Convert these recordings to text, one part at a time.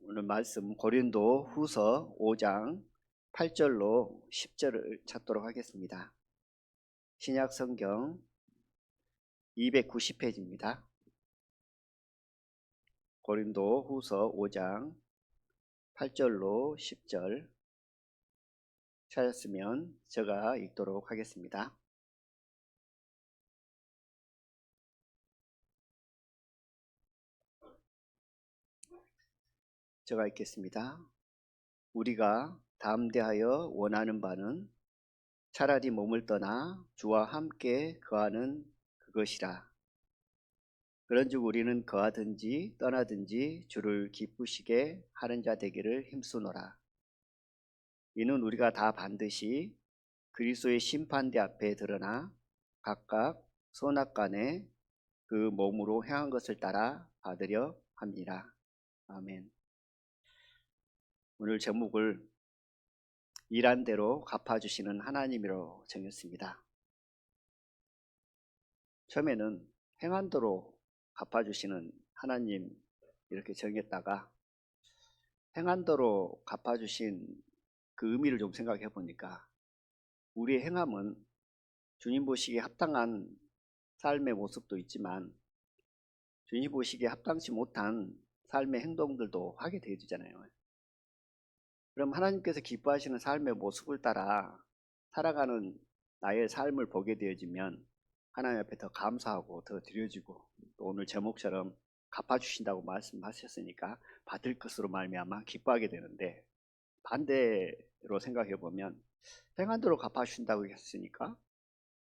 오늘 말씀 고린도 후서 5장 8절로 10절을 찾도록 하겠습니다. 신약 성경 290페이지입니다. 고린도 후서 5장 8절로 10절 찾았으면 제가 읽도록 하겠습니다. 제가 읽겠습니다. 우리가 담대하여 원하는 바는 차라리 몸을 떠나 주와 함께 거하는 그것이라. 그런즉 우리는 거하든지 떠나든지 주를 기쁘시게 하는 자 되기를 힘쓰노라. 이는 우리가 다 반드시 그리스도의 심판대 앞에 드러나 각각 선악간에 그 몸으로 행한 것을 따라 받으려 합니다. 아멘. 오늘 제목을 일한 대로 갚아주시는 하나님이로 정했습니다. 처음에는 행한 대로 갚아주시는 하나님 이렇게 정했다가 행한 대로 갚아주신 그 의미를 좀 생각해 보니까 우리의 행함은 주님 보시기에 합당한 삶의 모습도 있지만 주님 보시기에 합당치 못한 삶의 행동들도 하게 되어지잖아요. 그럼 하나님께서 기뻐하시는 삶의 모습을 따라 살아가는 나의 삶을 보게 되어지면 하나님 앞에 더 감사하고 더 드려지고 또 오늘 제목처럼 갚아주신다고 말씀하셨으니까 받을 것으로 말미암아 기뻐하게 되는데, 반대로 생각해 보면 행한 대로 갚아주신다고 했으니까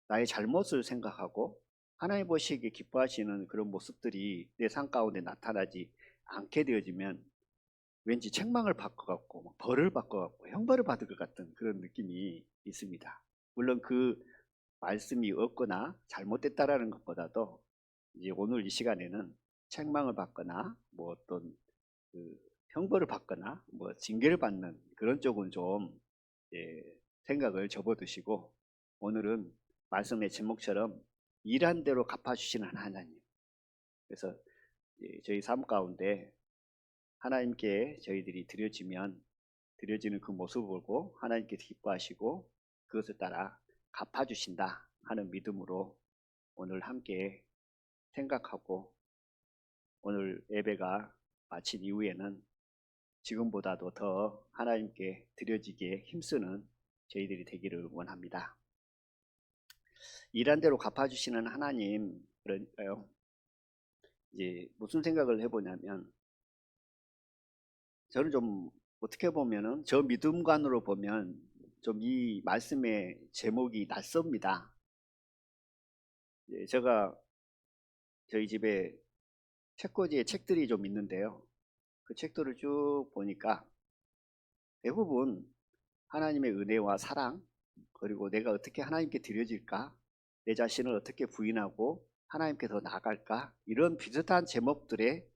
나의 잘못을 생각하고 하나님 보시기에 기뻐하시는 그런 모습들이 내 삶 가운데 나타나지 않게 되어지면 왠지 책망을 받을 것 같고 벌을 받을 것 같고 형벌을 받을 것 같은 그런 느낌이 있습니다. 물론 그 말씀이 없거나 잘못됐다라는 것보다도 이제 오늘 이 시간에는 책망을 받거나 뭐 어떤 그 형벌을 받거나 뭐 징계를 받는 그런 쪽은 좀 생각을 접어두시고 오늘은 말씀의 제목처럼 일한 대로 갚아주시는 하나님. 그래서 저희 삶 가운데 하나님께 저희들이 드려지는 그 모습을 보고 하나님께서 기뻐하시고 그것을 따라 갚아주신다 하는 믿음으로 오늘 함께 생각하고 오늘 예배가 마친 이후에는 지금보다도 더 하나님께 드려지기에 힘쓰는 저희들이 되기를 원합니다. 일한 대로 갚아주시는 하나님, 그러니까요. 이제 무슨 생각을 해보냐면 저는 좀 어떻게 보면은 저 믿음관으로 보면 좀 이 말씀의 제목이 낯섭니다. 제가 저희 집에 책꽂이에 책들이 좀 있는데요. 그 책들을 쭉 보니까 대부분 하나님의 은혜와 사랑, 그리고 내가 어떻게 하나님께 드려질까, 내 자신을 어떻게 부인하고 하나님께 더 나아갈까, 이런 비슷한 제목들의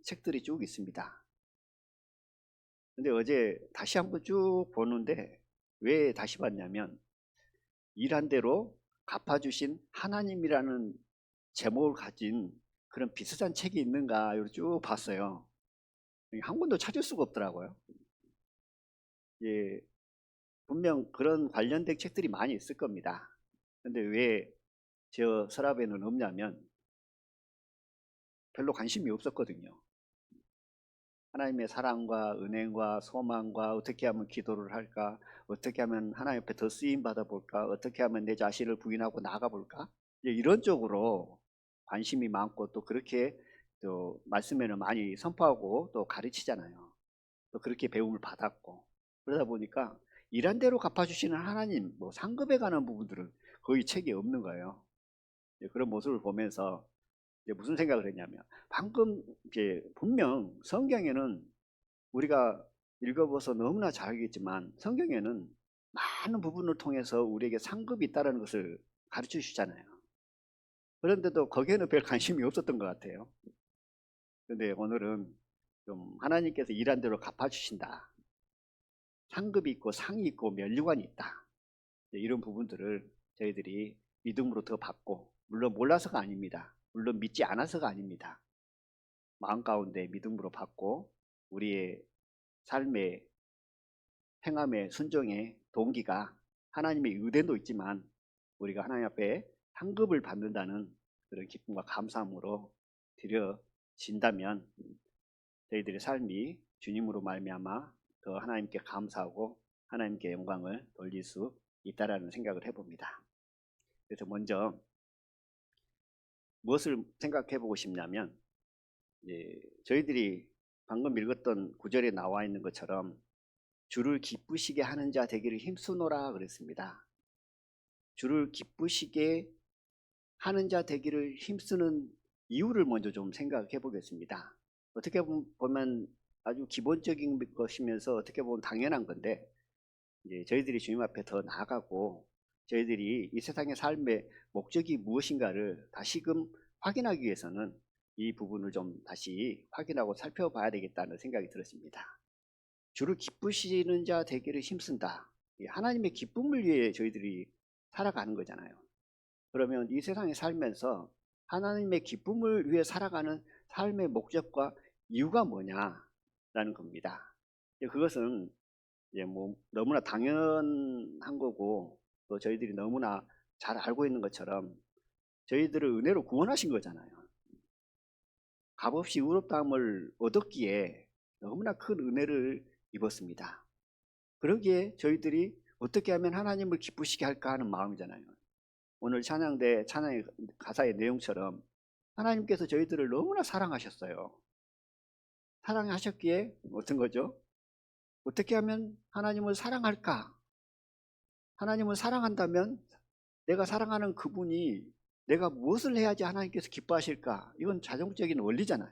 책들이 쭉 있습니다. 근데 어제 다시 한번 쭉 보는데 왜 다시 봤냐면 일한 대로 갚아주신 하나님이라는 제목을 가진 그런 비슷한 책이 있는가 이렇게 쭉 봤어요. 한 권도 찾을 수가 없더라고요. 예, 분명 그런 관련된 책들이 많이 있을 겁니다. 근데 왜 저 서랍에는 없냐면 별로 관심이 없었거든요. 하나님의 사랑과 은혜와 소망과 어떻게 하면 기도를 할까, 어떻게 하면 하나님 앞에 더 쓰임 받아볼까, 어떻게 하면 내 자신을 부인하고 나가볼까, 이런 쪽으로 관심이 많고 또 그렇게 또 말씀에는 많이 선포하고 또 가르치잖아요. 또 그렇게 배움을 받았고 그러다 보니까 일한 대로 갚아주시는 하나님, 뭐 상급에 관한 부분들은 거의 책이 없는 거예요. 그런 모습을 보면서 무슨 생각을 했냐면 방금 이제 분명 성경에는 우리가 읽어봐서 너무나 잘 알겠지만 성경에는 많은 부분을 통해서 우리에게 상급이 있다는 것을 가르쳐 주시잖아요. 그런데도 거기에는 별 관심이 없었던 것 같아요. 그런데 오늘은 좀 하나님께서 일한 대로 갚아주신다, 상급이 있고 상이 있고 면류관이 있다, 이런 부분들을 저희들이 믿음으로 더 받고, 물론 몰라서가 아닙니다. 물론 믿지 않아서가 아닙니다. 마음 가운데 믿음으로 받고 우리의 삶의 행함의 순종의 동기가 하나님의 의대도 있지만 우리가 하나님 앞에 상급을 받는다는 그런 기쁨과 감사함으로 드려진다면 저희들의 삶이 주님으로 말미암아 더 하나님께 감사하고 하나님께 영광을 돌릴 수 있다라는 생각을 해봅니다. 그래서 먼저 무엇을 생각해 보고 싶냐면 저희들이 방금 읽었던 구절에 나와 있는 것처럼 주를 기쁘시게 하는 자 되기를 힘쓰노라 그랬습니다. 주를 기쁘시게 하는 자 되기를 힘쓰는 이유를 먼저 좀 생각해 보겠습니다. 어떻게 보면 아주 기본적인 것이면서 어떻게 보면 당연한 건데 이제 저희들이 주님 앞에 더 나아가고 저희들이 이 세상의 삶의 목적이 무엇인가를 다시금 확인하기 위해서는 이 부분을 좀 다시 확인하고 살펴봐야 되겠다는 생각이 들었습니다. 주를 기쁘시는 자 되기를 힘쓴다. 하나님의 기쁨을 위해 저희들이 살아가는 거잖아요. 그러면 이 세상에 살면서 하나님의 기쁨을 위해 살아가는 삶의 목적과 이유가 뭐냐라는 겁니다. 그것은 너무나 당연한 거고 또 저희들이 너무나 잘 알고 있는 것처럼 저희들을 은혜로 구원하신 거잖아요. 값없이 의롭다함을 얻었기에 너무나 큰 은혜를 입었습니다. 그러기에 저희들이 어떻게 하면 하나님을 기쁘시게 할까 하는 마음이잖아요. 오늘 찬양의 가사의 내용처럼 하나님께서 저희들을 너무나 사랑하셨어요. 사랑하셨기에 어떤 거죠? 어떻게 하면 하나님을 사랑할까? 하나님을 사랑한다면 내가 사랑하는 그분이 내가 무엇을 해야지 하나님께서 기뻐하실까? 이건 자동적인 원리잖아요.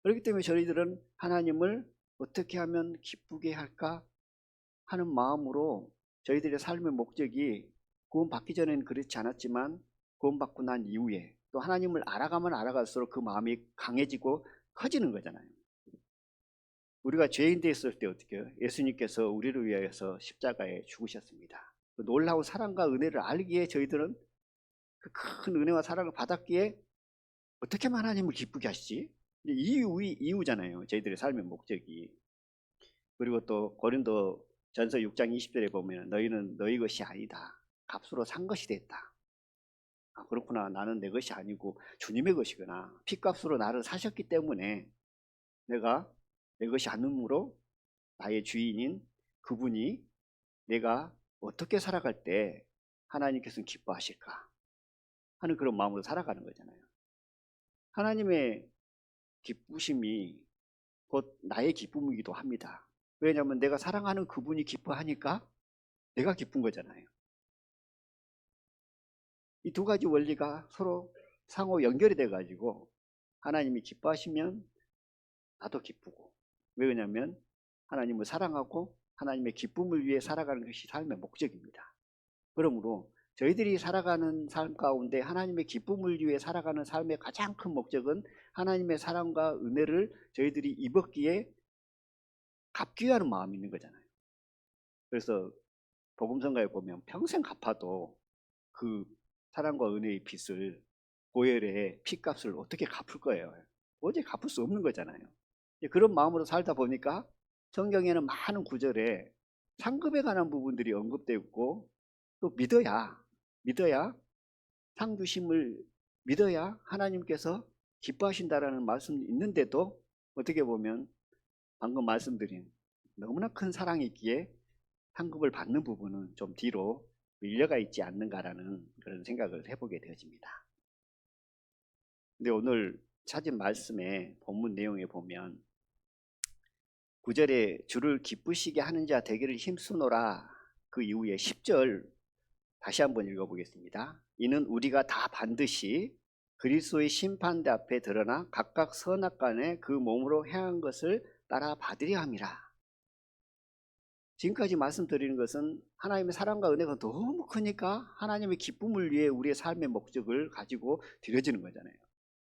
그렇기 때문에 저희들은 하나님을 어떻게 하면 기쁘게 할까 하는 마음으로 저희들의 삶의 목적이 구원받기 전에는 그렇지 않았지만 구원받고 난 이후에 또 하나님을 알아가면 알아갈수록 그 마음이 강해지고 커지는 거잖아요. 우리가 죄인 되었을 때 어떻게 해요? 예수님께서 우리를 위하여서 십자가에 죽으셨습니다. 그 놀라운 사랑과 은혜를 알기에 저희들은 그 큰 은혜와 사랑을 받았기에 어떻게 하면 하나님을 기쁘게 하시지? 이유잖아요. 저희들의 삶의 목적이. 그리고 또 고린도 전서 6장 20절에 보면 너희는 너희 것이 아니다. 값으로 산 것이 됐다. 아, 그렇구나. 나는 내 것이 아니고 주님의 것이구나. 핏값으로 나를 사셨기 때문에 내가 내 것이 아니므로 나의 주인인 그분이 내가 어떻게 살아갈 때 하나님께서는 기뻐하실까 하는 그런 마음으로 살아가는 거잖아요. 하나님의 기쁘심이 곧 나의 기쁨이기도 합니다. 왜냐하면 내가 사랑하는 그분이 기뻐하니까 내가 기쁜 거잖아요. 이 두 가지 원리가 서로 상호 연결이 돼가지고 하나님이 기뻐하시면 나도 기쁘고, 왜냐하면 하나님을 사랑하고 하나님의 기쁨을 위해 살아가는 것이 삶의 목적입니다. 그러므로 저희들이 살아가는 삶 가운데 하나님의 기쁨을 위해 살아가는 삶의 가장 큰 목적은 하나님의 사랑과 은혜를 저희들이 입었기에 갚기 위한 마음이 있는 거잖아요. 그래서 복음성가에 보면 평생 갚아도 그 사랑과 은혜의 빚을 고열의 핏값을 어떻게 갚을 거예요? 도저히 갚을 수 없는 거잖아요. 그런 마음으로 살다 보니까 성경에는 많은 구절에 상급에 관한 부분들이 언급되어 있고 또 믿어야 상 주심을 믿어야 하나님께서 기뻐하신다라는 말씀이 있는데도 어떻게 보면 방금 말씀드린 너무나 큰 사랑이 있기에 상급을 받는 부분은 좀 뒤로 밀려가 있지 않는가라는 그런 생각을 해보게 되어집니다. 근데 오늘 찾은 말씀의 본문 내용에 보면 9절에 주를 기쁘시게 하는 자 되기를 힘쓰노라 그 이후에 10절 다시 한번 읽어보겠습니다. 이는 우리가 다 반드시 그리스도의 심판대 앞에 드러나 각각 선악간에 그 몸으로 행한 것을 따라 받으려 함이라. 지금까지 말씀드리는 것은 하나님의 사랑과 은혜가 너무 크니까 하나님의 기쁨을 위해 우리의 삶의 목적을 가지고 드려지는 거잖아요.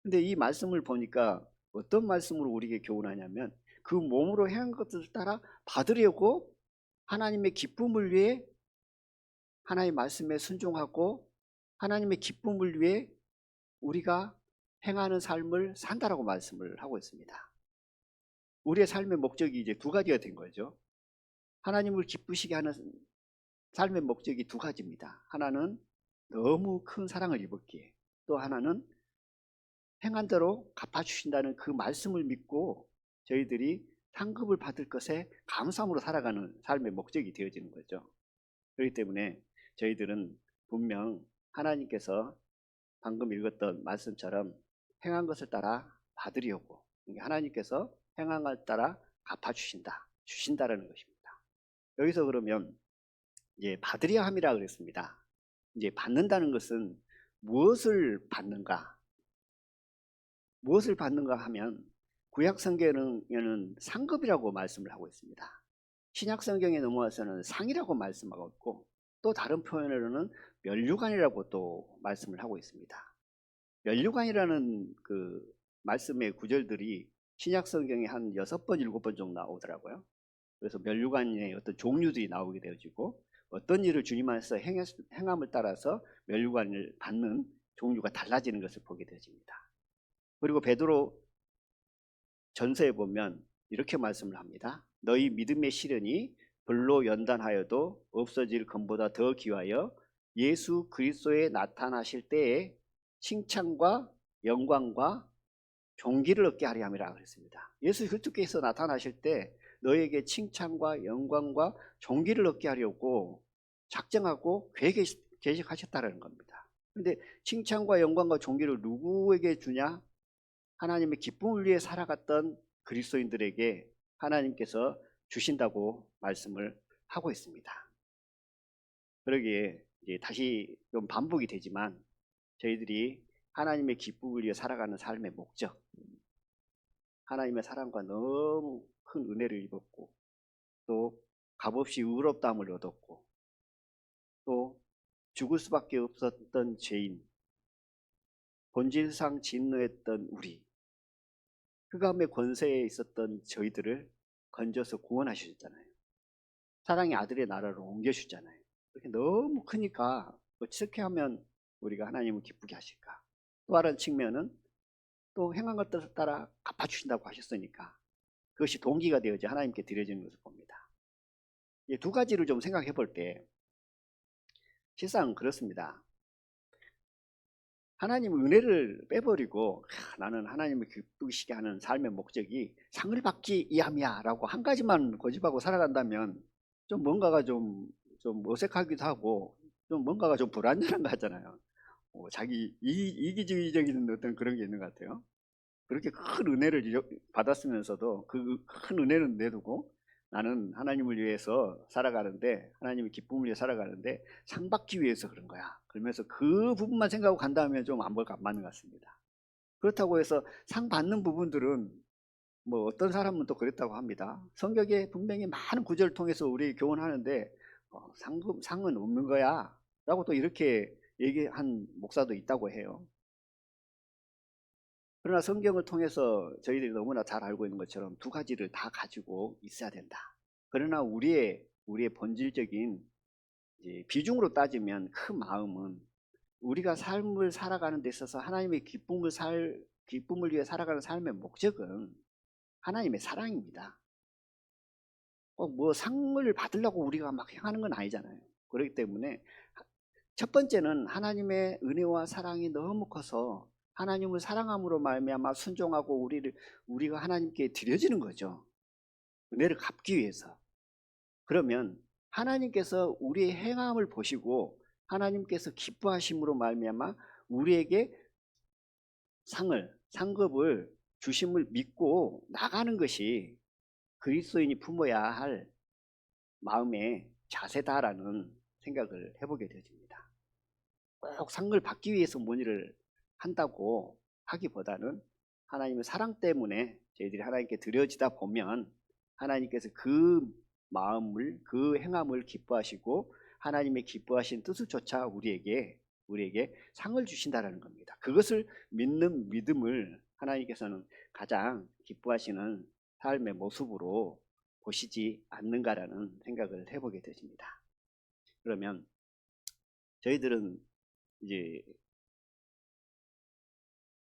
근데 이 말씀을 보니까 어떤 말씀으로 우리에게 교훈하냐면 그 몸으로 행한 것을 따라 받으려고 하나님의 기쁨을 위해 하나님의 말씀에 순종하고 하나님의 기쁨을 위해 우리가 행하는 삶을 산다라고 말씀을 하고 있습니다. 우리의 삶의 목적이 이제 두 가지가 된 거죠. 하나님을 기쁘시게 하는 삶의 목적이 두 가지입니다. 하나는 너무 큰 사랑을 입었기에, 또 하나는 행한 대로 갚아주신다는 그 말씀을 믿고 저희들이 상급을 받을 것에 감사함으로 살아가는 삶의 목적이 되어지는 거죠. 그렇기 때문에 저희들은 분명 하나님께서 방금 읽었던 말씀처럼 행한 것을 따라 받으려고, 하나님께서 행한 것을 따라 주신다라는 것입니다. 여기서 그러면 이제 받으려 함이라 그랬습니다. 이제 받는다는 것은 무엇을 받는가? 무엇을 받는가 하면 구약 성경에는 상급이라고 말씀을 하고 있습니다. 신약 성경에 넘어와서는 상이라고 말씀하고 있고, 또 다른 표현으로는 면류관이라고 또 말씀을 하고 있습니다. 면류관이라는 그 말씀의 구절들이 신약 성경에 한 6번, 7번 정도 나오더라고요. 그래서 면류관의 어떤 종류들이 나오게 되어지고, 어떤 일을 주님 안에서 행함을 따라서 면류관을 받는 종류가 달라지는 것을 보게 되어집니다. 그리고 베드로 전서에 보면 이렇게 말씀을 합니다. 너희 믿음의 시련이 불로 연단하여도 없어질 것보다 더 귀하여 예수 그리스도에 나타나실 때에 칭찬과 영광과 존귀를 얻게 하려 함이라 그랬습니다. 예수 그리스도께서 나타나실 때 너에게 칭찬과 영광과 존귀를 얻게 하려고 작정하고 계획하셨다는 겁니다. 그런데 칭찬과 영광과 존귀를 누구에게 주냐? 하나님의 기쁨을 위해 살아갔던 그리스도인들에게 하나님께서 주신다고 말씀을 하고 있습니다. 그러기에 이제 다시 좀 반복이 되지만 저희들이 하나님의 기쁨을 위해 살아가는 삶의 목적, 하나님의 사랑과 너무 큰 은혜를 입었고, 또 값없이 의롭다함을 얻었고, 또 죽을 수밖에 없었던 죄인, 본질상 진노했던 우리, 흑암의 권세에 있었던 저희들을 건져서 구원하셨잖아요. 사랑의 아들의 나라로 옮겨주잖아요. 그렇게 너무 크니까 어떻게 하면 우리가 하나님을 기쁘게 하실까? 또 다른 측면은 또 행한 것들을 따라 갚아주신다고 하셨으니까 그것이 동기가 되어져 하나님께 드려지는 것을 봅니다. 이 두 가지를 좀 생각해 볼 때 실상 그렇습니다. 하나님의 은혜를 빼버리고 나는 하나님을 기쁘시게 하는 삶의 목적이 상을 받기 위함이야 라고 한 가지만 고집하고 살아간다면 좀 뭔가가 좀 어색하기도 하고 좀 뭔가가 좀 불안전한 것 같잖아요. 자기 이기주의적인 어떤 그런 게 있는 것 같아요. 그렇게 큰 은혜를 받았으면서도 그 큰 은혜는 내두고 나는 하나님을 위해서 살아가는데, 하나님의 기쁨을 위해 살아가는데 상 받기 위해서 그런 거야. 그러면서 그 부분만 생각하고 간다면 좀 안 맞는 것 같습니다. 그렇다고 해서 상 받는 부분들은 뭐 어떤 사람은 또 그랬다고 합니다. 성경에 분명히 많은 구절을 통해서 우리 교훈하는데 상은 없는 거야 라고 또 이렇게 얘기한 목사도 있다고 해요. 그러나 성경을 통해서 저희들이 너무나 잘 알고 있는 것처럼 두 가지를 다 가지고 있어야 된다. 그러나 우리의 본질적인 비중으로 따지면 큰 마음은 우리가 삶을 살아가는 데 있어서 하나님의 기쁨을 위해 살아가는 삶의 목적은 하나님의 사랑입니다. 꼭 뭐 상을 받으려고 우리가 막 행하는 건 아니잖아요. 그렇기 때문에 첫 번째는 하나님의 은혜와 사랑이 너무 커서 하나님을 사랑함으로 말미암아 순종하고 우리가 하나님께 드려지는 거죠. 은혜를 갚기 위해서. 그러면 하나님께서 우리의 행함을 보시고 하나님께서 기뻐하심으로 말미암아 우리에게 상급을 주심을 믿고 나가는 것이 그리스도인이 품어야 할 마음의 자세다라는 생각을 해보게 되어집니다. 꼭 상을 받기 위해서 뭔일을 한다고 하기보다는 하나님의 사랑 때문에 저희들이 하나님께 드려지다 보면 하나님께서 그 마음을, 그 행함을 기뻐하시고 하나님의 기뻐하신 뜻을 쫓아 우리에게 상을 주신다라는 겁니다. 그것을 믿는 믿음을 하나님께서는 가장 기뻐하시는 삶의 모습으로 보시지 않는가라는 생각을 해보게 되십니다. 그러면 저희들은 이제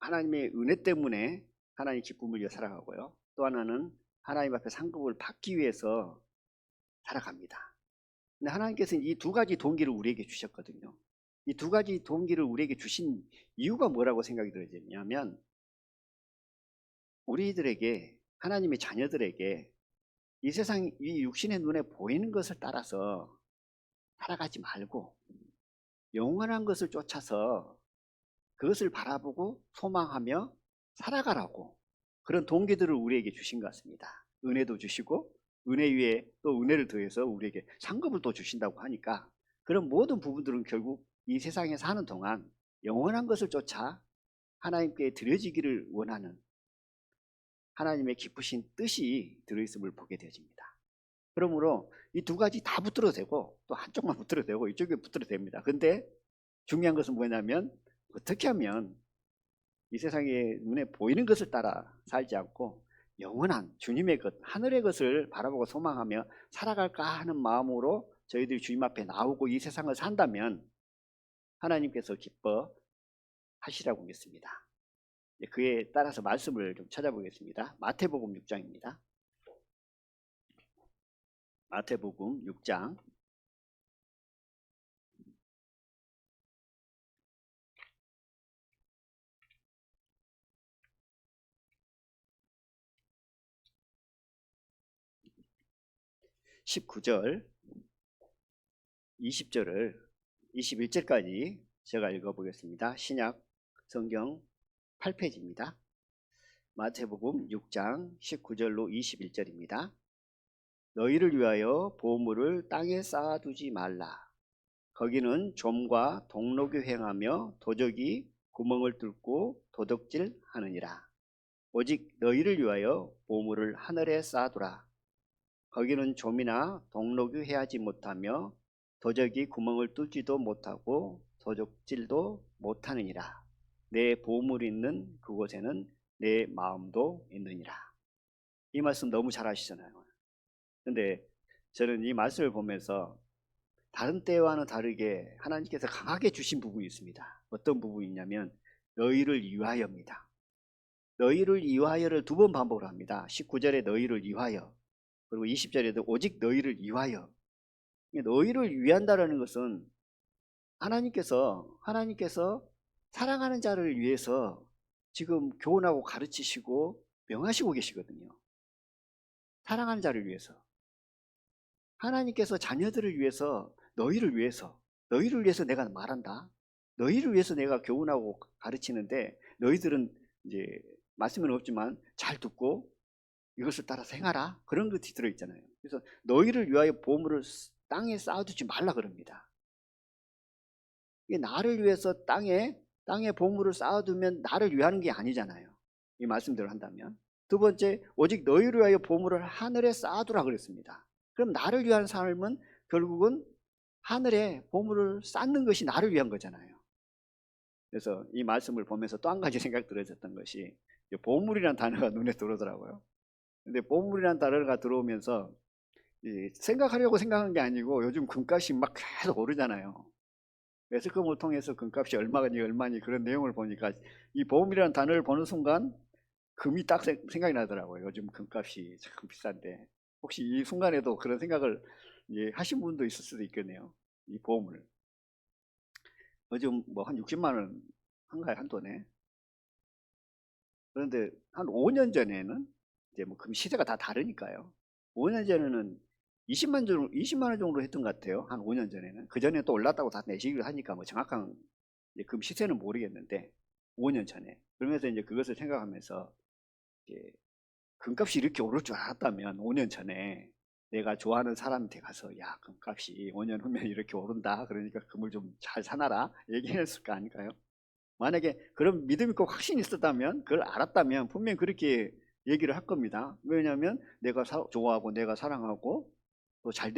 하나님의 은혜 때문에 하나님 기쁨을 위해 살아가고요. 또 하나는 하나님 앞에 상급을 받기 위해서 살아갑니다. 근데 하나님께서는 이 두 가지 동기를 우리에게 주셨거든요. 이 두 가지 동기를 우리에게 주신 이유가 뭐라고 생각이 들어지냐면, 우리들에게, 하나님의 자녀들에게 이 세상, 이 육신의 눈에 보이는 것을 따라서 살아가지 말고 영원한 것을 쫓아서 그것을 바라보고 소망하며 살아가라고, 그런 동기들을 우리에게 주신 것 같습니다. 은혜도 주시고 은혜 위에 또 은혜를 더해서 우리에게 상급을 또 주신다고 하니까, 그런 모든 부분들은 결국 이 세상에 사는 동안 영원한 것을 쫓아 하나님께 드려지기를 원하는 하나님의 기쁘신 뜻이 들어있음을 보게 되어집니다. 그러므로 이 두 가지 다 붙들어도 되고 또 한쪽만 붙들어도 되고 이쪽에 붙들어도 됩니다. 근데 중요한 것은 뭐냐면, 어떻게 하면 이 세상에 눈에 보이는 것을 따라 살지 않고 영원한 주님의 것, 하늘의 것을 바라보고 소망하며 살아갈까 하는 마음으로 저희들이 주님 앞에 나오고 이 세상을 산다면 하나님께서 기뻐하시라고 믿습니다. 그에 따라서 말씀을 좀 찾아보겠습니다. 마태복음 6장입니다. 마태복음 6장 19절 20절을 21절까지 제가 읽어보겠습니다. 신약 성경 8페이지입니다. 마태복음 6장 19절로 21절입니다. 너희를 위하여 보물을 땅에 쌓아두지 말라. 거기는 좀과 동록이 행하며 도적이 구멍을 뚫고 도둑질 하느니라. 오직 너희를 위하여 보물을 하늘에 쌓아두라. 거기는 좀이나 동록이 해하지 못하며 도적이 구멍을 뚫지도 못하고 도적질도 못하느니라. 내 보물이 있는 그곳에는 내 마음도 있느니라. 이 말씀 너무 잘 아시잖아요. 근데 저는 이 말씀을 보면서 다른 때와는 다르게 하나님께서 강하게 주신 부분이 있습니다. 어떤 부분이냐면 너희를 위하여입니다. 너희를 위하여를 두 번 반복을 합니다. 19절에 너희를 위하여, 그리고 20절에도 오직 너희를 위하여. 너희를 위한다라는 것은 하나님께서 사랑하는 자를 위해서 지금 교훈하고 가르치시고 명하시고 계시거든요. 사랑하는 자를 위해서. 하나님께서 자녀들을 위해서, 너희를 위해서 내가 말한다. 너희를 위해서 내가 교훈하고 가르치는데 너희들은 이제 말씀은 없지만 잘 듣고 이것을 따라서 행하라. 그런 것이 들어있잖아요. 그래서 너희를 위하여 보물을 땅에 쌓아두지 말라 그럽니다. 이게 나를 위해서 땅에 보물을 쌓아두면 나를 위하는 게 아니잖아요. 이 말씀대로 한다면. 두 번째, 오직 너희를 위하여 보물을 하늘에 쌓아두라 그랬습니다. 그럼 나를 위한 삶은 결국은 하늘에 보물을 쌓는 것이 나를 위한 거잖아요. 그래서 이 말씀을 보면서 또 한 가지 생각 들어졌던 것이, 보물이라는 단어가 눈에 들어오더라고요. 근데 보물이라는 단어가 들어오면서 생각하려고 생각한 게 아니고, 요즘 금값이 막 계속 오르잖아요. 매스컴을 통해서 금값이 얼마니 그런 내용을 보니까 이 보물이라는 단어를 보는 순간 금이 딱 생각이 나더라고요. 요즘 금값이 참 비싼데, 혹시 이 순간에도 그런 생각을 하신 분도 있을 수도 있겠네요. 이 보물 요즘 뭐 한 60만 원 한가에 한 돈에. 그런데 한 5년 전에는 이제 뭐 금 시세가 다 다르니까요. 5년 전에는 20만 원 정도 했던 것 같아요. 한 5년 전에는. 그 전에 또 올랐다고 다 내시기를 하니까 뭐 정확한 금 시세는 모르겠는데, 5년 전에. 그러면서 이제 그것을 생각하면서, 이제 금값이 이렇게 오를 줄 알았다면 5년 전에 내가 좋아하는 사람한테 가서, 야, 금값이 5년 후면 이렇게 오른다. 그러니까 금을 좀 잘 사놔라. 얘기했을 거 아닐까요? 만약에 그런 믿음이 꼭 확신이 있었다면, 그걸 알았다면 분명히 그렇게 얘기를 할 겁니다. 왜냐하면 내가 좋아하고 내가 사랑하고 또 잘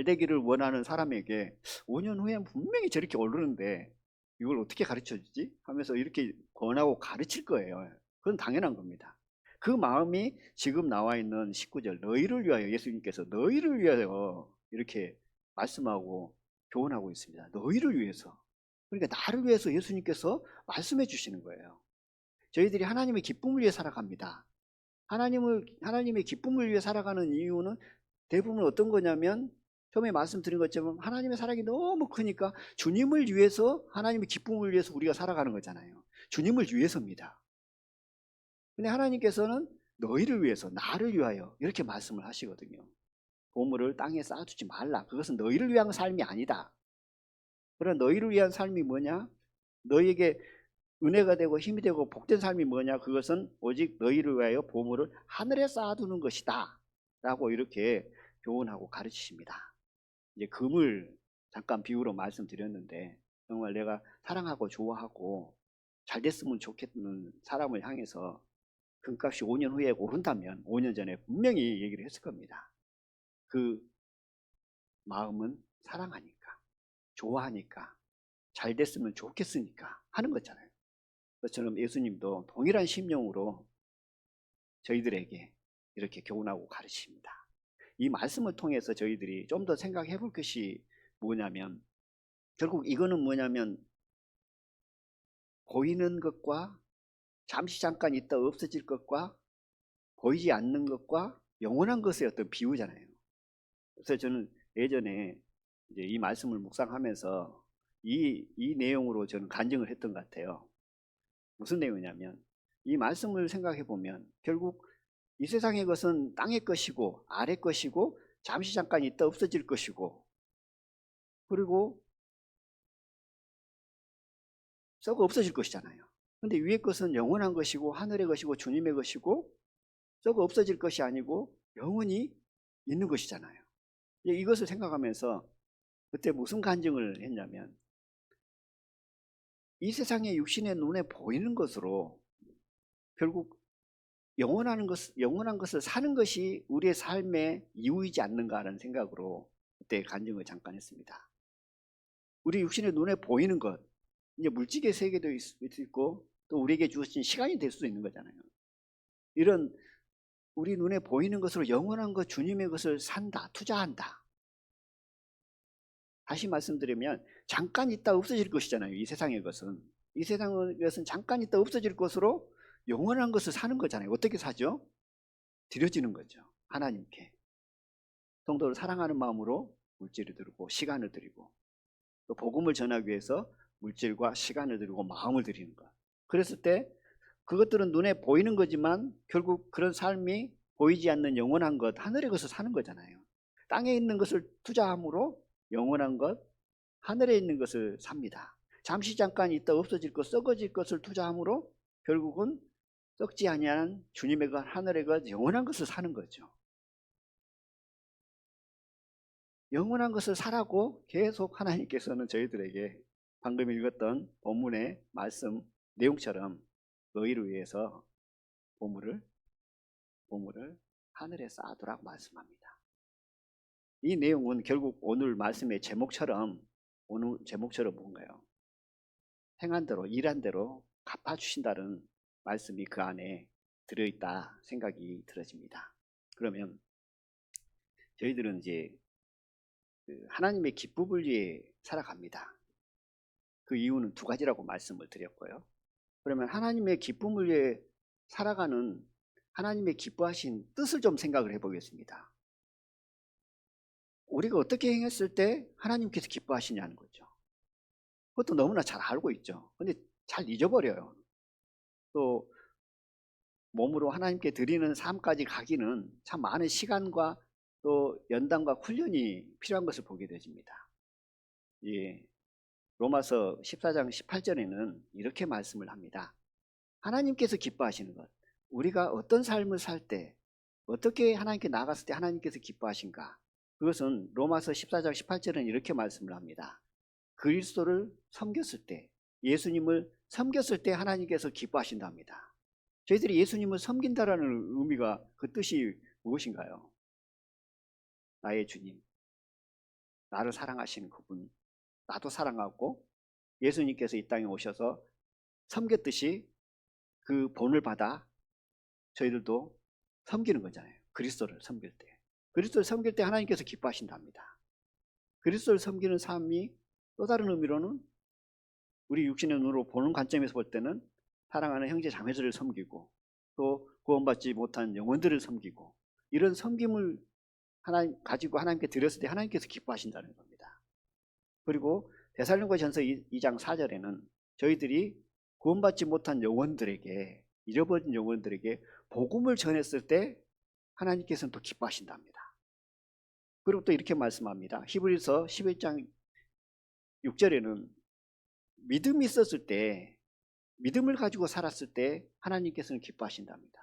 되기를 원하는 사람에게 5년 후에 분명히 저렇게 오르는데 이걸 어떻게 가르쳐 주지? 하면서 이렇게 권하고 가르칠 거예요. 그건 당연한 겁니다. 그 마음이 지금 나와 있는 19절, 너희를 위하여, 예수님께서 너희를 위하여 이렇게 말씀하고 교훈하고 있습니다. 너희를 위해서. 그러니까 나를 위해서 예수님께서 말씀해 주시는 거예요. 저희들이 하나님의 기쁨을 위해 살아갑니다. 하나님의 기쁨을 위해 살아가는 이유는 대부분 어떤 거냐면 처음에 말씀드린 것처럼 하나님의 사랑이 너무 크니까 주님을 위해서, 하나님의 기쁨을 위해서 우리가 살아가는 거잖아요. 주님을 위해서입니다. 근데 하나님께서는 너희를 위해서, 나를 위하여 이렇게 말씀을 하시거든요. 보물을 땅에 쌓아두지 말라. 그것은 너희를 위한 삶이 아니다. 그러나 너희를 위한 삶이 뭐냐? 너희에게 은혜가 되고 힘이 되고 복된 삶이 뭐냐? 그것은 오직 너희를 위하여 보물을 하늘에 쌓아두는 것이다 라고 이렇게 교훈하고 가르치십니다. 이제 금을 잠깐 비유로 말씀드렸는데, 정말 내가 사랑하고 좋아하고 잘 됐으면 좋겠는 사람을 향해서 금값이 5년 후에 오른다면 5년 전에 분명히 얘기를 했을 겁니다. 그 마음은 사랑하니까, 좋아하니까, 잘 됐으면 좋겠으니까 하는 거잖아요. 그것처럼 예수님도 동일한 심령으로 저희들에게 이렇게 교훈하고 가르치십니다. 이 말씀을 통해서 저희들이 좀 더 생각해 볼 것이 뭐냐면, 결국 이거는 뭐냐면 보이는 것과 잠시 잠깐 있다 없어질 것과 보이지 않는 것과 영원한 것의 어떤 비유잖아요. 그래서 저는 예전에 이제 이 말씀을 묵상하면서 이 내용으로 저는 간증을 했던 것 같아요. 무슨 내용이냐면, 이 말씀을 생각해 보면 결국 이 세상의 것은 땅의 것이고 아래 것이고 잠시 잠깐 있다 없어질 것이고, 그리고 썩어 없어질 것이잖아요. 근데 위의 것은 영원한 것이고 하늘의 것이고 주님의 것이고 썩어 없어질 것이 아니고 영원히 있는 것이잖아요. 이것을 생각하면서 그때 무슨 간증을 했냐면, 이 세상의 육신의 눈에 보이는 것으로 결국 영원한 것을 사는 것이 우리의 삶의 이유이지 않는가라는 생각으로 그때 간증을 잠깐 했습니다. 우리 육신의 눈에 보이는 것, 이제 물질의 세계도 있고 또 우리에게 주어진 시간이 될 수도 있는 거잖아요. 이런 우리 눈에 보이는 것으로 영원한 것, 주님의 것을 산다, 투자한다. 다시 말씀드리면 잠깐 있다 없어질 것이잖아요. 이 세상의 것은. 이 세상의 것은 잠깐 있다 없어질 것으로 영원한 것을 사는 거잖아요. 어떻게 사죠? 드려지는 거죠. 하나님께. 성도를 사랑하는 마음으로 물질을 드리고 시간을 드리고, 또 복음을 전하기 위해서 물질과 시간을 드리고 마음을 드리는 것. 그랬을 때 그것들은 눈에 보이는 거지만 결국 그런 삶이 보이지 않는 영원한 것, 하늘의 것을 사는 거잖아요. 땅에 있는 것을 투자함으로 영원한 것, 하늘에 있는 것을 삽니다. 잠시 잠깐 있다 없어질 것, 썩어질 것을 투자함으로 결국은 썩지 아니한 주님의 것, 하늘의 것, 영원한 것을 사는 거죠. 영원한 것을 사라고 계속 하나님께서는 저희들에게 방금 읽었던 본문의 말씀 내용처럼 너희를 위해서 보물을 하늘에 쌓아두라고 말씀합니다. 이 내용은 결국 오늘 말씀의 제목처럼 뭔가요? 행한 대로, 일한 대로 갚아주신다는 말씀이 그 안에 들어있다 생각이 들어집니다. 그러면 저희들은 이제 하나님의 기쁨을 위해 살아갑니다. 그 이유는 두 가지라고 말씀을 드렸고요. 그러면 하나님의 기쁨을 위해 살아가는 하나님의 기뻐하신 뜻을 좀 생각을 해보겠습니다. 우리가 어떻게 행했을 때 하나님께서 기뻐하시냐는 거죠. 그것도 너무나 잘 알고 있죠. 근데 잘 잊어버려요. 또 몸으로 하나님께 드리는 삶까지 가기는 참 많은 시간과 또 연단과 훈련이 필요한 것을 보게 되집니다. 예, 로마서 14장 18절에는 이렇게 말씀을 합니다. 하나님께서 기뻐하시는 것, 우리가 어떤 삶을 살 때, 어떻게 하나님께 나갔을 때 하나님께서 기뻐하신가? 그것은 로마서 14장 18절은 이렇게 말씀을 합니다. 그리스도를 섬겼을 때, 예수님을 섬겼을 때 하나님께서 기뻐하신답니다. 저희들이 예수님을 섬긴다라는 의미가, 그 뜻이 무엇인가요? 나의 주님, 나를 사랑하시는 그분, 나도 사랑하고 예수님께서 이 땅에 오셔서 섬겼듯이 그 본을 받아 저희들도 섬기는 거잖아요. 그리스도를 섬길 때. 그리스도를 섬길 때 하나님께서 기뻐하신답니다. 그리스도를 섬기는 삶이 또 다른 의미로는 우리 육신의 눈으로 보는 관점에서 볼 때는 사랑하는 형제 자매들을 섬기고 또 구원받지 못한 영혼들을 섬기고 이런 섬김을 하나님 가지고 하나님께 드렸을 때 하나님께서 기뻐하신다는 겁니다. 그리고 데살로니가전서 2장 4절에는 저희들이 구원받지 못한 영혼들에게 잃어버린 영혼들에게 복음을 전했을 때 하나님께서는 또 기뻐하신답니다. 그리고 또 이렇게 말씀합니다. 히브리서 11장 6절에는 믿음이 있었을 때 믿음을 가지고 살았을 때 하나님께서는 기뻐하신답니다.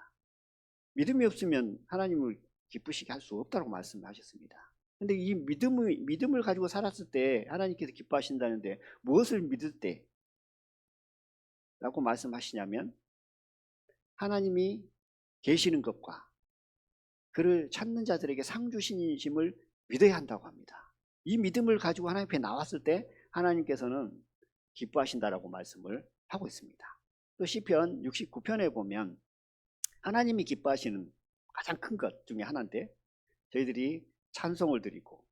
믿음이 없으면 하나님을 기쁘시게 할 수 없다고 말씀하셨습니다. 근데 이 믿음을 가지고 살았을 때 하나님께서 기뻐하신다는데 무엇을 믿을 때 라고 말씀하시냐면 하나님이 계시는 것과 그를 찾는 자들에게 상 주신심을 믿어야 한다고 합니다. 이 믿음을 가지고 하나님 앞에 나왔을 때 하나님께서는 기뻐하신다라고 말씀을 하고 있습니다. 또 시편 69편에 보면 하나님이 기뻐하시는 가장 큰 것 중에 하나인데 저희들이 찬송을 드리고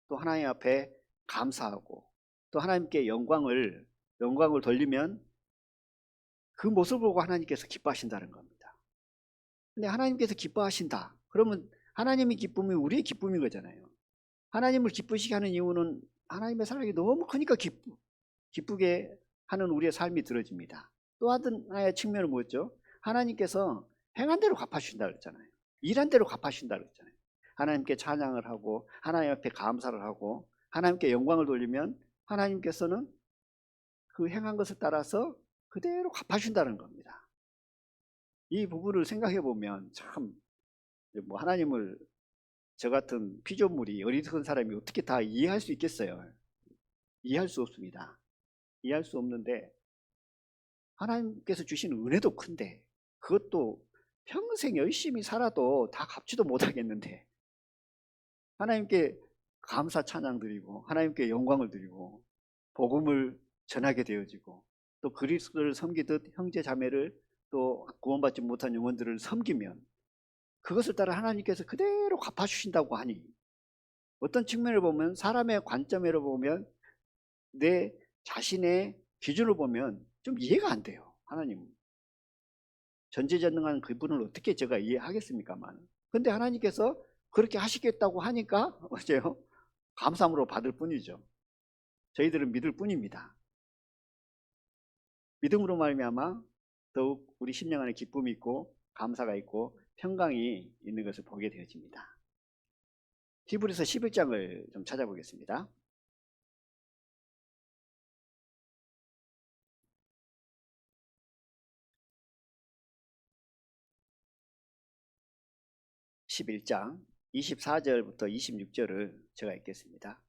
또 하나님 앞에 감사하고 또 하나님께 영광을 돌리면 그 모습을 보고 하나님께서 기뻐하신다는 겁니다. 근데 하나님께서 기뻐하신다 그러면 하나님이 기쁨이 우리의 기쁨인 거잖아요. 하나님을 기쁘시게 하는 이유는 하나님의 사랑이 너무 크니까 기쁘게 하는 우리의 삶이 들어집니다. 또 하나의 측면은 뭐였죠? 하나님께서 행한 대로 갚아주신다 그랬잖아요. 일한 대로 갚아주신다 그랬잖아요. 하나님께 찬양을 하고 하나님 앞에 감사를 하고 하나님께 영광을 돌리면 하나님께서는 그 행한 것을 따라서 그대로 갚아주신다는 겁니다. 이 부분을 생각해 보면 참 뭐 하나님을 저 같은 피조물이 어리석은 사람이 어떻게 다 이해할 수 있겠어요? 이해할 수 없습니다. 이해할 수 없는데 하나님께서 주신 은혜도 큰데 그것도 평생 열심히 살아도 다 갚지도 못하겠는데 하나님께 감사 찬양 드리고 하나님께 영광을 드리고 복음을 전하게 되어지고 또 그리스도를 섬기듯 형제 자매를 또 구원받지 못한 영혼들을 섬기면 그것을 따라 하나님께서 그대로 갚아주신다고 하니 어떤 측면을 보면 사람의 관점으로 보면 내 자신의 기준을 보면 좀 이해가 안 돼요. 하나님 전지전능한 그분을 어떻게 제가 이해하겠습니까만 근데 하나님께서 그렇게 하시겠다고 하니까 어째요? 감사함으로 받을 뿐이죠. 저희들은 믿을 뿐입니다. 믿음으로 말미암아 더욱 우리 심령 안에 기쁨이 있고 감사가 있고 평강이 있는 것을 보게 되어집니다. 히브리서 11장을 좀 찾아보겠습니다. (11장) 24절부터 26절을 제가 읽겠습니다.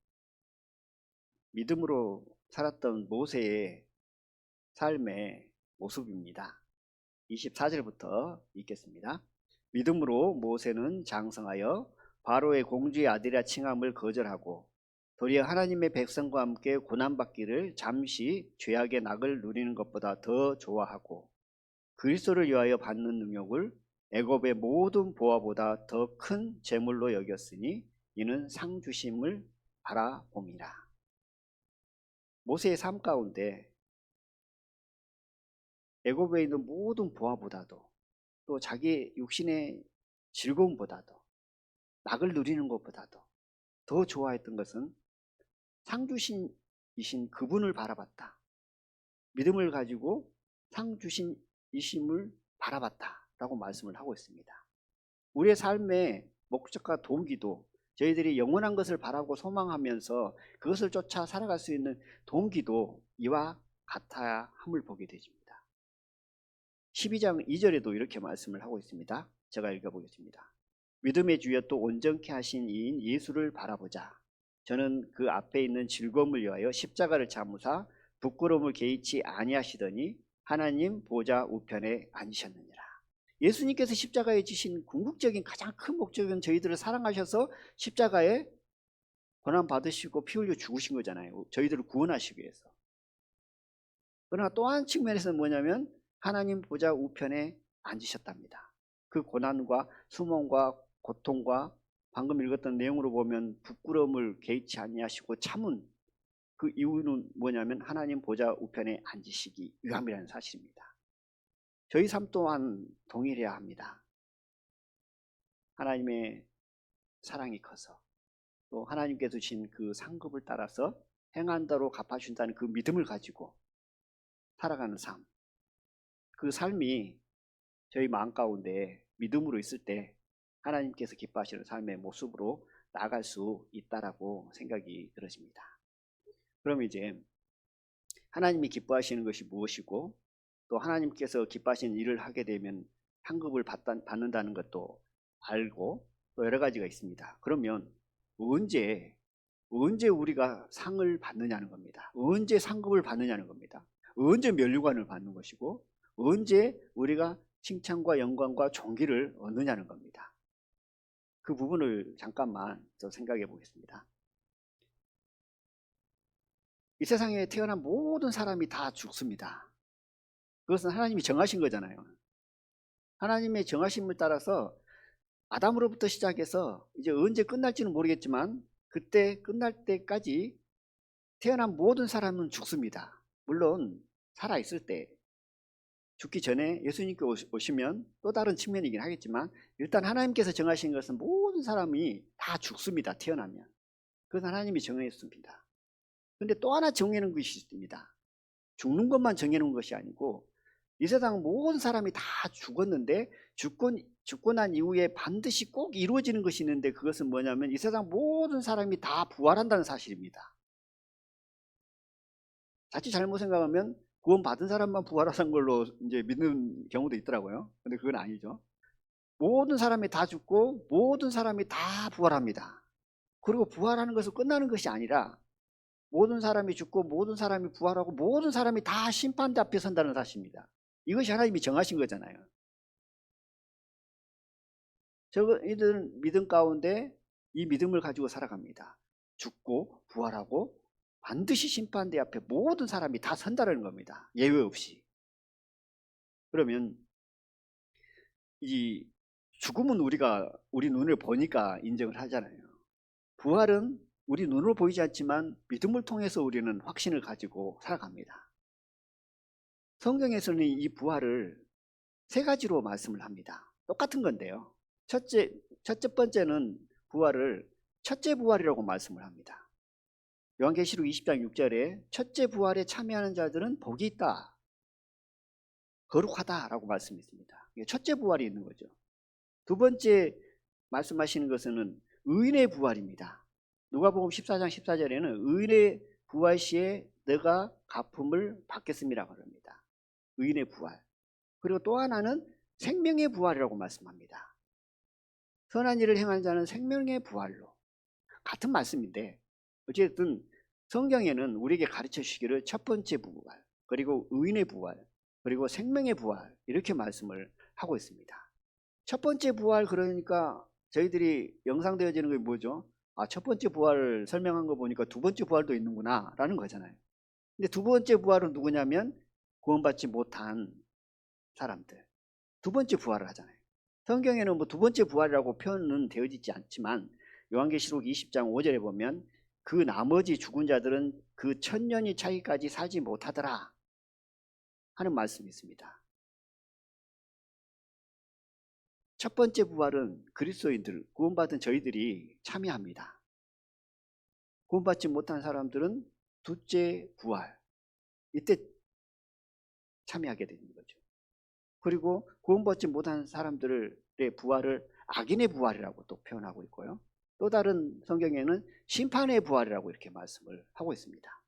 믿음으로 살았던 모세의 삶의 모습입니다. 24절부터 읽겠습니다. 믿음으로 모세는 장성하여 바로의 공주의 아들이라 칭함을 거절하고 도리어 하나님의 백성과 함께 고난받기를 잠시 죄악의 낙을 누리는 것보다 더 좋아하고 그리스도를 위하여 받는 능력을 애굽의 모든 보화보다 더 큰 재물로 여겼으니 이는 상 주심을 바라봄이라. 모세의 삶 가운데 애굽에 있는 모든 보화보다도 또 자기 육신의 즐거움보다도 낙을 누리는 것보다도 더 좋아했던 것은 상주신이신 그분을 바라봤다. 믿음을 가지고 상주신이심을 바라봤다 라고 말씀을 하고 있습니다. 우리의 삶의 목적과 동기도 저희들이 영원한 것을 바라고 소망하면서 그것을 쫓아 살아갈 수 있는 동기도 이와 같아야 함을 보게 되십니다. 12장 2절에도 이렇게 말씀을 하고 있습니다. 제가 읽어보겠습니다. 믿음의 주여 또 온전케 하신 이인 예수를 바라보자. 저는 그 앞에 있는 즐거움을 위하여 십자가를 참으사 부끄러움을 개의치 아니하시더니 하나님 보좌 우편에 앉으셨느니라. 예수님께서 십자가에 지신 궁극적인 가장 큰 목적은 저희들을 사랑하셔서 십자가에 고난 받으시고 피 흘려 죽으신 거잖아요. 저희들을 구원하시기 위해서. 그러나 또 한 측면에서는 뭐냐면 하나님 보좌 우편에 앉으셨답니다. 그 고난과 수모과 고통과 방금 읽었던 내용으로 보면 부끄러움을 개의치 아니하시고 참은 그 이유는 뭐냐면 하나님 보좌 우편에 앉으시기 위함이라는 사실입니다. 저희 삶 또한 동일해야 합니다. 하나님의 사랑이 커서 또 하나님께서 주신 그 상급을 따라서 행한 대로 갚아준다는 그 믿음을 가지고 살아가는 삶, 그 삶이 저희 마음 가운데 믿음으로 있을 때 하나님께서 기뻐하시는 삶의 모습으로 나아갈 수 있다라고 생각이 들어집니다. 그럼 이제 하나님이 기뻐하시는 것이 무엇이고 또 하나님께서 기뻐하시는 일을 하게 되면 상급을 받는다는 것도 알고 또 여러 가지가 있습니다. 그러면 언제 우리가 상을 받느냐는 겁니다. 언제 상급을 받느냐는 겁니다. 언제 면류관을 받는 것이고 언제 우리가 칭찬과 영광과 존귀를 얻느냐는 겁니다. 그 부분을 잠깐만 더 생각해 보겠습니다. 이 세상에 태어난 모든 사람이 다 죽습니다. 그것은 하나님이 정하신 거잖아요. 하나님의 정하심을 따라서 아담으로부터 시작해서 이제 언제 끝날지는 모르겠지만 그때 끝날 때까지 태어난 모든 사람은 죽습니다. 물론 살아있을 때, 죽기 전에 예수님께 오시면 또 다른 측면이긴 하겠지만 일단 하나님께서 정하신 것은 모든 사람이 다 죽습니다. 태어나면. 그건 하나님이 정했습니다. 그런데 또 하나 정해놓은 것이 있습니다. 죽는 것만 정해놓은 것이 아니고 이 세상 모든 사람이 다 죽었는데 죽고 난 이후에 반드시 꼭 이루어지는 것이 있는데 그것은 뭐냐면 이 세상 모든 사람이 다 부활한다는 사실입니다. 자칫 잘못 생각하면 구원 받은 사람만 부활하는 걸로 이제 믿는 경우도 있더라고요. 근데 그건 아니죠. 모든 사람이 다 죽고 모든 사람이 다 부활합니다. 그리고 부활하는 것은 끝나는 것이 아니라 모든 사람이 죽고 모든 사람이 부활하고 모든 사람이 다 심판대 앞에 선다는 사실입니다. 이것이 하나님이 정하신 거잖아요. 이들은 믿음 가운데 이 믿음을 가지고 살아갑니다. 죽고 부활하고 반드시 심판대 앞에 모든 사람이 다 선다는 겁니다. 예외 없이. 그러면 이 죽음은 우리 눈을 보니까 인정을 하잖아요. 부활은 우리 눈으로 보이지 않지만 믿음을 통해서 우리는 확신을 가지고 살아갑니다. 성경에서는 이 부활을 세 가지로 말씀을 합니다. 똑같은 건데요. 첫째 번째는 부활을 첫째 부활이라고 말씀을 합니다. 요한계시록 20장 6절에 첫째 부활에 참여하는 자들은 복이 있다, 거룩하다라고 말씀했습니다. 첫째 부활이 있는 거죠. 두 번째 말씀하시는 것은 의인의 부활입니다. 누가복음 14장 14절에는 의인의 부활 시에 너가 갚음을 받겠음이라고 합니다. 의인의 부활. 그리고 또 하나는 생명의 부활이라고 말씀합니다. 선한 일을 행한 자는 생명의 부활로. 같은 말씀인데 어쨌든 성경에는 우리에게 가르쳐 주시기를 첫 번째 부활, 그리고 의인의 부활, 그리고 생명의 부활 이렇게 말씀을 하고 있습니다. 첫 번째 부활, 그러니까 저희들이 영상되어지는 게 뭐죠? 첫 번째 부활을 설명한 거 보니까 두 번째 부활도 있는구나 라는 거잖아요. 근데 두 번째 부활은 누구냐면 구원받지 못한 사람들, 두 번째 부활을 하잖아요. 성경에는 뭐 두 번째 부활이라고 표현은 되어 있지 않지만 요한계시록 20장 5절에 보면 그 나머지 죽은 자들은 그 천년이 차기까지 살지 못하더라 하는 말씀이 있습니다. 첫 번째 부활은 그리스도인들, 구원받은 저희들이 참여합니다. 구원받지 못한 사람들은 둘째 부활, 이때 참여하게 되는 거죠. 그리고 구원받지 못한 사람들의 부활을 악인의 부활이라고 또 표현하고 있고요. 또 다른 성경에는 심판의 부활이라고 이렇게 말씀을 하고 있습니다.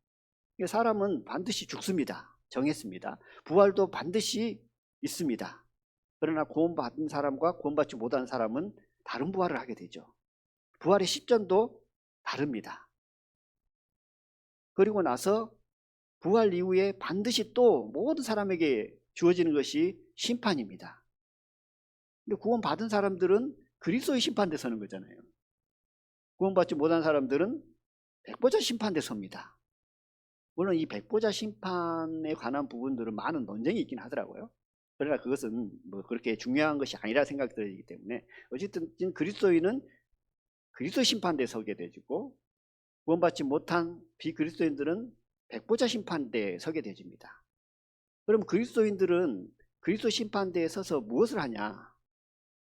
사람은 반드시 죽습니다. 정했습니다. 부활도 반드시 있습니다. 그러나 구원받은 사람과 구원받지 못한 사람은 다른 부활을 하게 되죠. 부활의 시점도 다릅니다. 그리고 나서 부활 이후에 반드시 또 모든 사람에게 주어지는 것이 심판입니다. 근데 구원받은 사람들은 그리스도의 심판대 서는 거잖아요. 구원받지 못한 사람들은 백보자 심판대 섭니다. 물론 이 백보자 심판에 관한 부분들은 많은 논쟁이 있긴 하더라고요. 그러나 그것은 뭐 그렇게 중요한 것이 아니라 생각이 들기 때문에 어쨌든 그리스도인은 그리스도 심판대에 서게 되고 구원받지 못한 비그리스도인들은 백보자 심판대에 서게 되집니다. 그럼 그리스도인들은 그리스도 심판대에 서서 무엇을 하냐?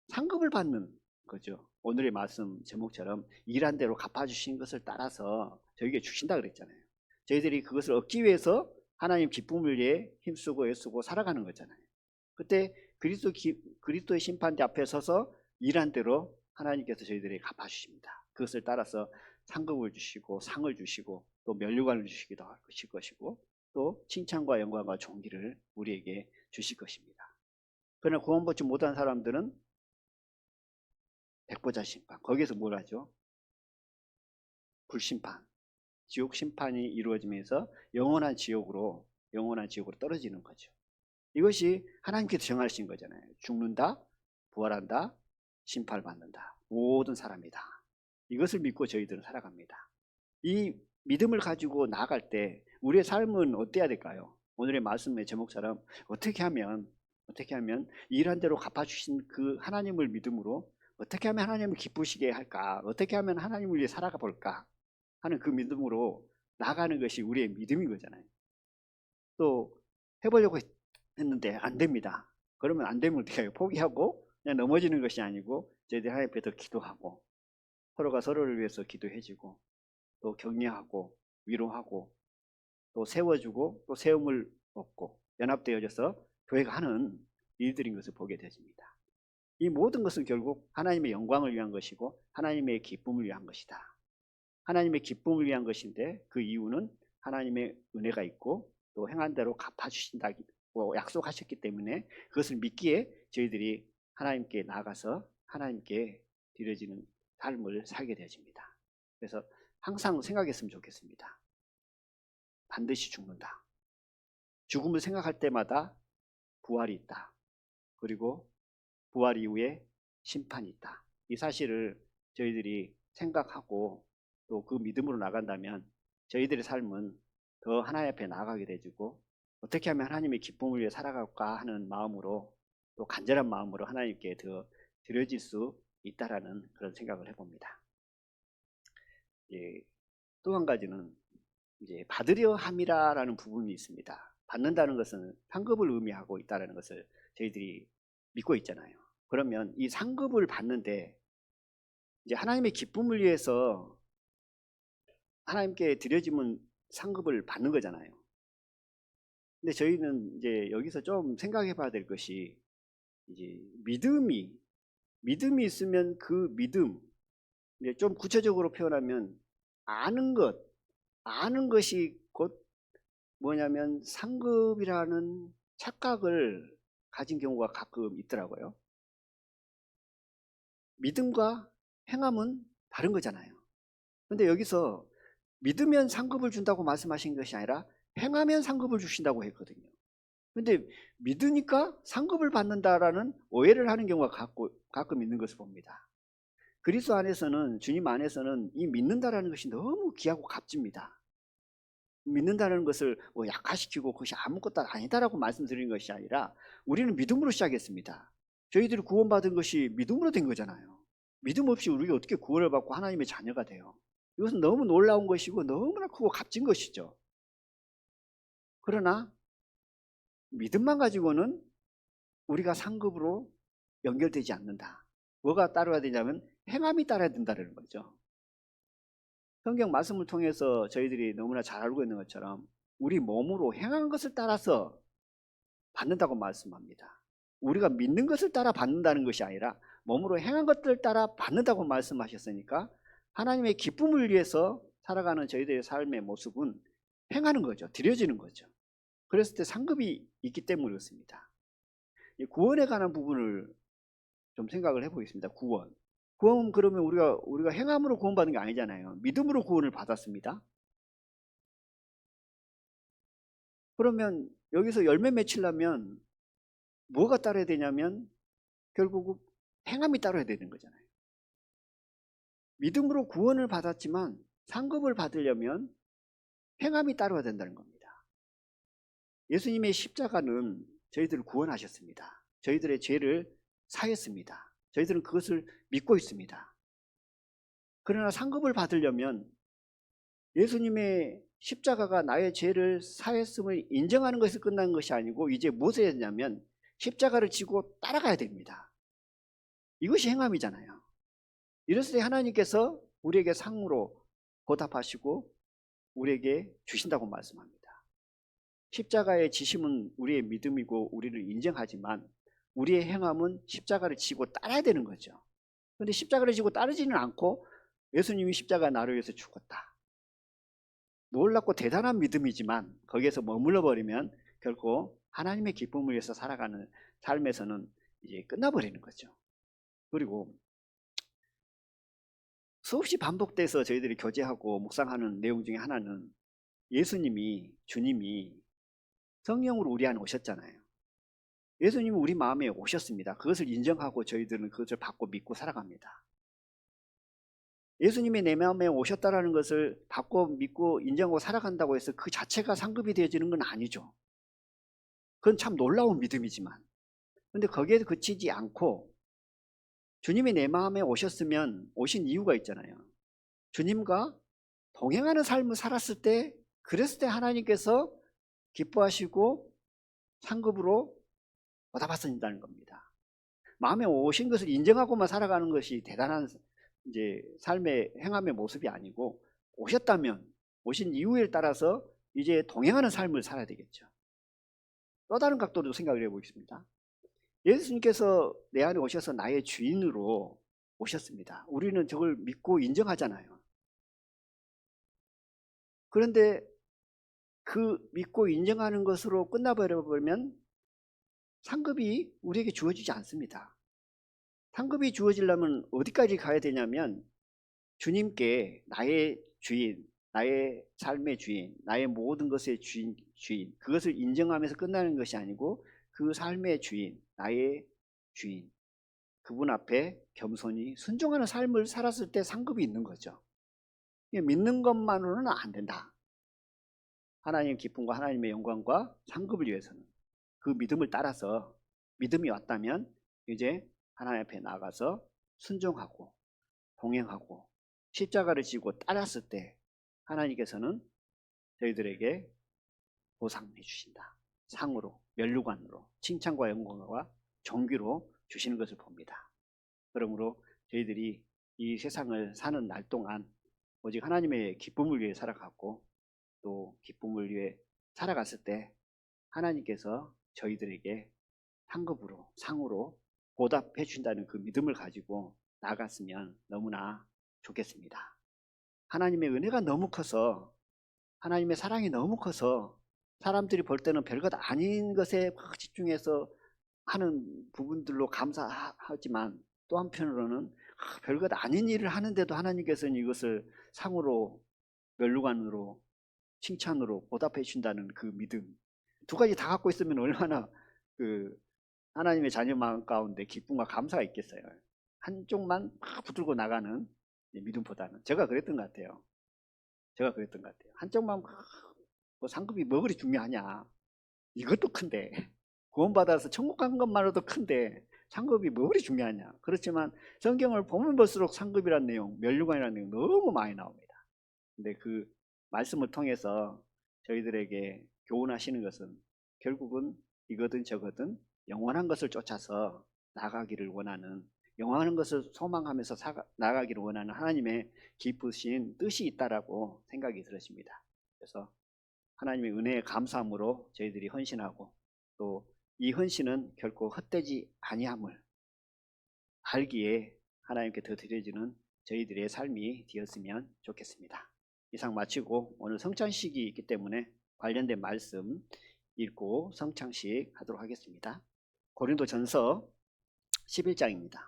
상급을 받는 거죠. 오늘의 말씀 제목처럼 일한 대로 갚아주신 것을 따라서 저에게 주신다 그랬잖아요. 저희들이 그것을 얻기 위해서 하나님 기쁨을 위해 힘쓰고 애쓰고 살아가는 거잖아요. 그때 그리스도의 심판대 앞에 서서 일한 대로 하나님께서 저희들에게 갚아주십니다. 그것을 따라서 상급을 주시고 상을 주시고 또 면류관을 주시기도 하실 것이고 또 칭찬과 영광과 존귀를 우리에게 주실 것입니다. 그러나 구원받지 못한 사람들은 백보자 심판, 거기에서 뭘 하죠? 불심판, 지옥 심판이 이루어지면서 영원한 지옥으로 떨어지는 거죠. 이것이 하나님께서 정하신 거잖아요. 죽는다, 부활한다, 심판을 받는다. 모든 사람이다. 이것을 믿고 저희들은 살아갑니다. 이 믿음을 가지고 나아갈 때 우리의 삶은 어때야 될까요? 오늘의 말씀의 제목처럼 어떻게 하면 일한 대로 갚아주신 그 하나님을 믿음으로 어떻게 하면 하나님을 기쁘시게 할까? 어떻게 하면 하나님을 위해 살아가 볼까? 하는 그 믿음으로 나가는 것이 우리의 믿음인 거잖아요. 또 해보려고 했는데 안 됩니다. 그러면 안 되면 어떻게 해요? 포기하고 그냥 넘어지는 것이 아니고 저희들이 하나님 앞에 더 기도하고 서로가 서로를 위해서 기도해주고 또 격려하고 위로하고 또 세워주고 또 세움을 얻고 연합되어져서 교회가 하는 일들인 것을 보게 되집니다. 이 모든 것은 결국 하나님의 영광을 위한 것이고 하나님의 기쁨을 위한 것이다. 하나님의 기쁨을 위한 것인데 그 이유는 하나님의 은혜가 있고 또 행한 대로 갚아주신다고 약속하셨기 때문에 그것을 믿기에 저희들이 하나님께 나아가서 하나님께 드려지는 삶을 살게 되어집니다. 그래서 항상 생각했으면 좋겠습니다. 반드시 죽는다. 죽음을 생각할 때마다 부활이 있다. 그리고 부활 이후에 심판이 있다. 이 사실을 저희들이 생각하고 또 그 믿음으로 나간다면 저희들의 삶은 더 하나님 앞에 나아가게 되고 어떻게 하면 하나님의 기쁨을 위해 살아갈까 하는 마음으로 또 간절한 마음으로 하나님께 더 드려질 수 있다라는 그런 생각을 해봅니다. 또 한 가지는 이제 받으려 함이라는 부분이 있습니다. 받는다는 것은 상급을 의미하고 있다는 것을 저희들이 믿고 있잖아요. 그러면 이 상급을 받는데 이제 하나님의 기쁨을 위해서 하나님께 드려지면 상급을 받는 거잖아요. 근데 저희는 이제 여기서 좀 생각해 봐야 될 것이 이제 믿음이 있으면 그 믿음, 이제 좀 구체적으로 표현하면 아는 것이 곧 뭐냐면 상급이라는 착각을 가진 경우가 가끔 있더라고요. 믿음과 행함은 다른 거잖아요. 근데 여기서 믿으면 상급을 준다고 말씀하신 것이 아니라 행하면 상급을 주신다고 했거든요. 근데 믿으니까 상급을 받는다라는 오해를 하는 경우가 가끔 있는 것을 봅니다. 그리스도 안에서는, 주님 안에서는 이 믿는다라는 것이 너무 귀하고 값집니다. 믿는다는 것을 약화시키고 그것이 아무것도 아니다라고 말씀드리는 것이 아니라 우리는 믿음으로 시작했습니다. 저희들이 구원받은 것이 믿음으로 된 거잖아요. 믿음 없이 우리가 어떻게 구원을 받고 하나님의 자녀가 돼요? 이것은 너무 놀라운 것이고 너무나 크고 값진 것이죠. 그러나 믿음만 가지고는 우리가 상급으로 연결되지 않는다. 뭐가 따라야 되냐면 행함이 따라야 된다는 거죠. 성경 말씀을 통해서 저희들이 너무나 잘 알고 있는 것처럼 우리 몸으로 행한 것을 따라서 받는다고 말씀합니다. 우리가 믿는 것을 따라 받는다는 것이 아니라 몸으로 행한 것들 따라 받는다고 말씀하셨으니까 하나님의 기쁨을 위해서 살아가는 저희들의 삶의 모습은 행하는 거죠. 드려지는 거죠. 그랬을 때 상급이 있기 때문에 그렇습니다. 구원에 관한 부분을 좀 생각을 해보겠습니다. 구원 그러면 우리가 행함으로 구원받는 게 아니잖아요. 믿음으로 구원을 받았습니다. 그러면 여기서 열매 맺히려면 뭐가 따라야 되냐면 결국 행함이 따라야 되는 거잖아요. 믿음으로 구원을 받았지만 상급을 받으려면 행함이 따라야 된다는 겁니다. 예수님의 십자가는 저희들을 구원하셨습니다. 저희들의 죄를 사했습니다. 저희들은 그것을 믿고 있습니다. 그러나 상급을 받으려면 예수님의 십자가가 나의 죄를 사했음을 인정하는 것이 끝난 것이 아니고 이제 무엇을 해야 되냐면 십자가를 지고 따라가야 됩니다. 이것이 행함이잖아요. 이랬을 때 하나님께서 우리에게 상으로 보답하시고 우리에게 주신다고 말씀합니다. 십자가의 지심은 우리의 믿음이고 우리를 인정하지만 우리의 행함은 십자가를 지고 따라야 되는 거죠. 그런데 십자가를 지고 따르지는 않고 예수님이 십자가 나를 위해서 죽었다. 놀랍고 대단한 믿음이지만 거기에서 머물러 버리면 결코 하나님의 기쁨을 위해서 살아가는 삶에서는 이제 끝나버리는 거죠. 그리고 수없이 반복돼서 저희들이 교제하고 묵상하는 내용 중에 하나는 예수님이, 주님이 성령으로 우리 안에 오셨잖아요. 예수님이 우리 마음에 오셨습니다. 그것을 인정하고 저희들은 그것을 받고 믿고 살아갑니다. 예수님이 내 마음에 오셨다라는 것을 받고 믿고 인정하고 살아간다고 해서 그 자체가 상급이 되어지는 건 아니죠. 그건 참 놀라운 믿음이지만, 근데 거기에 그치지 않고 주님이 내 마음에 오셨으면 오신 이유가 있잖아요. 주님과 동행하는 삶을 살았을 때, 그랬을 때 하나님께서 기뻐하시고 상급으로 보답하신다는 겁니다. 마음에 오신 것을 인정하고만 살아가는 것이 대단한 이제 삶의 행함의 모습이 아니고, 오셨다면 오신 이유에 따라서 이제 동행하는 삶을 살아야 되겠죠. 또 다른 각도로 생각을 해보겠습니다. 예수님께서 내 안에 오셔서 나의 주인으로 오셨습니다. 우리는 저걸 믿고 인정하잖아요. 그런데 그 믿고 인정하는 것으로 끝나버리면 상급이 우리에게 주어지지 않습니다. 상급이 주어지려면 어디까지 가야 되냐면 주님께 나의 주인, 나의 삶의 주인, 나의 모든 것의 주인, 그것을 인정하면서 끝나는 것이 아니고 그 삶의 주인, 나의 주인, 그분 앞에 겸손히 순종하는 삶을 살았을 때 상급이 있는 거죠. 믿는 것만으로는 안 된다. 하나님의 기쁨과 하나님의 영광과 상급을 위해서는 그 믿음을 따라서 믿음이 왔다면 이제 하나님 앞에 나가서 순종하고 동행하고 십자가를 지고 따랐을 때 하나님께서는 저희들에게 보상해 주신다. 상으로, 면류관으로, 칭찬과 영광과 존귀로 주시는 것을 봅니다. 그러므로 저희들이 이 세상을 사는 날 동안 오직 하나님의 기쁨을 위해 살아갔고 또 기쁨을 위해 살아갔을 때 하나님께서 저희들에게 상급으로, 상으로 보답해 준다는 그 믿음을 가지고 나갔으면 너무나 좋겠습니다. 하나님의 은혜가 너무 커서, 하나님의 사랑이 너무 커서 사람들이 볼 때는 별것 아닌 것에 집중해서 하는 부분들로 감사하지만 또 한편으로는 별것 아닌 일을 하는데도 하나님께서는 이것을 상으로, 면류관으로, 칭찬으로 보답해 주신다는 그 믿음, 두 가지 다 갖고 있으면 얼마나 그 하나님의 자녀 마음 가운데 기쁨과 감사가 있겠어요. 한쪽만 막 붙들고 나가는 믿음보다는. 제가 그랬던 것 같아요. 한쪽만 뭐 상급이 뭐 그리 중요하냐. 이것도 큰데, 구원받아서 천국 간 것만으로도 큰데 상급이 뭐 그리 중요하냐. 그렇지만 성경을 보면 볼수록 상급이라는 내용, 면류관이라는 내용 너무 많이 나옵니다. 근데 그 말씀을 통해서 저희들에게 교훈하시는 것은 결국은 이거든 저거든 영원한 것을 쫓아서 나가기를 원하는, 영원한 것을 소망하면서 나가기를 원하는 하나님의 깊으신 뜻이 있다라고 생각이 들었습니다. 그래서 하나님의 은혜에 감사함으로 저희들이 헌신하고 또 이 헌신은 결코 헛되지 아니함을 알기에 하나님께 더 드려지는 저희들의 삶이 되었으면 좋겠습니다. 이상 마치고 오늘 성찬식이 있기 때문에 관련된 말씀 읽고 성찬식 하도록 하겠습니다. 고린도전서 11장입니다.